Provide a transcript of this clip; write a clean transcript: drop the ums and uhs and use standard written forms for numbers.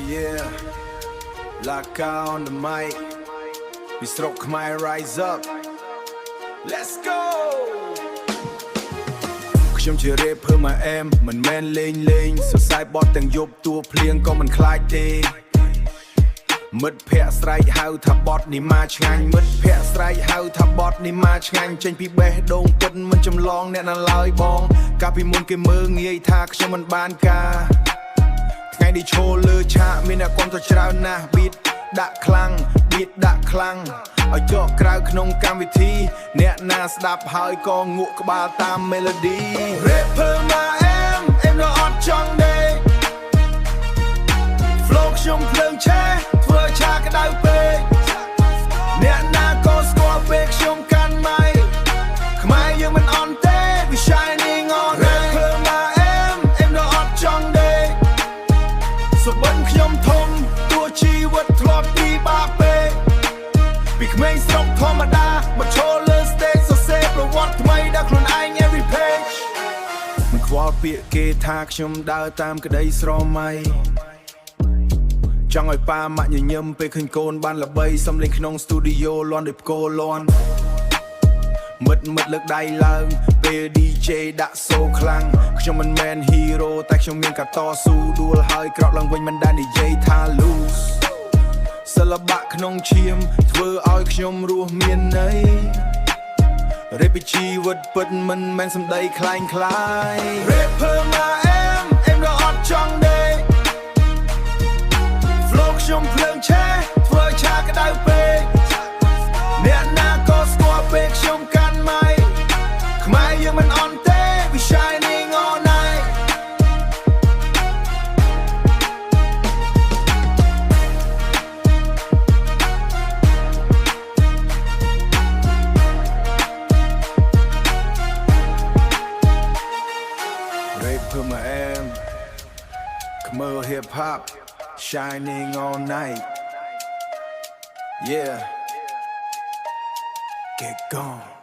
Yeah, Laka on the mic. We stroke my rise up. Let's go. ខ្ញុំជា rapper មកអែមមិនមែនលេងសរសៃបត់ទាំងយប់តួភ្លៀងក៏មិនខ្លាចទេមិត្តភ័ក្តិស្រែកហៅថាបត់នេះមកឆ្ងាញ់មិត្តភ័ក្តិស្រែកហៅថាបត់នេះមកឆ្ងាញ់ចេញពីបេះដូងពិតមិនចម្លងអ្នកណាឡើយបងកាលពីមុនគេមើលងាយថាខ្ញុំមិនបានការថ្ងៃនេះឈរលើឆាកមានអ្នកគ្រប់ទៅច្រើនណាស់ beat ដាក់ខ្លាំង beat ដាក់ខ្លាំងឲ្យចកក្រៅក្នុងកម្មវិធីអ្នកណាស្ដាប់ហើយក៏ងក់ក្បាលតាម melody rapper មកអែមនៅអត់ចង់ទេ flow ខ្ញុំភ្លើងឆេះធ្វើឆាក្តៅពេកអ្នកណាក៏ស្គាល់ពេកខ្ញុំកាន់ម៉ៃខ្មែរយើងមិនអន់ទេ we shining on rapper មកអែមនៅអត់ចង់ទេសុបិនខ្ញុំធំទោះជីវិតធ្លាប់ពីបាក់ពេកពីក្មេងស្រុកធម្មតាមកឈរលើ stage សរសេរប្រវត្តិថ្មីដល់ខ្លួនឯង every page មិនខ្វល់ពាក្យគេថាខ្ញុំដើរតាមក្តីស្រមៃចង់ឲ្យប៉ាម៉ាក់ញញឹមពេលឃើញកូនបានល្បីសំលេងក្នុង studio លន់ដោយផ្គរលន់មិត្តលើកដៃឡើងពេល DJ ដាក់សូខ្លាំងខ្ញុំមិនមែន hero តែខ្ញុំមានការតស៊ូដួលហើយក្រោកឡើងវិញមិនដែលនិយាយថា lose សិល្បៈក្នុងឈាមធ្វើឲ្យខ្ញុំរស់មានន័យរេពីជីវិតពិតមិនមែនសម្ដីคล้าย rapper មកអែមក៏អត់ចង់ទេខ្ញុំភ្លើងឆេះធ្វើឆាក្តៅពេកអ្នកណាក៏ស្គាល់ពេកខ្ញុំកាន់ម៉ៃខ្មែរយើងមិនអន់ទេ we shining all night rapper មកអែម Khmer hip hop shining all night. Yeah. Get gone.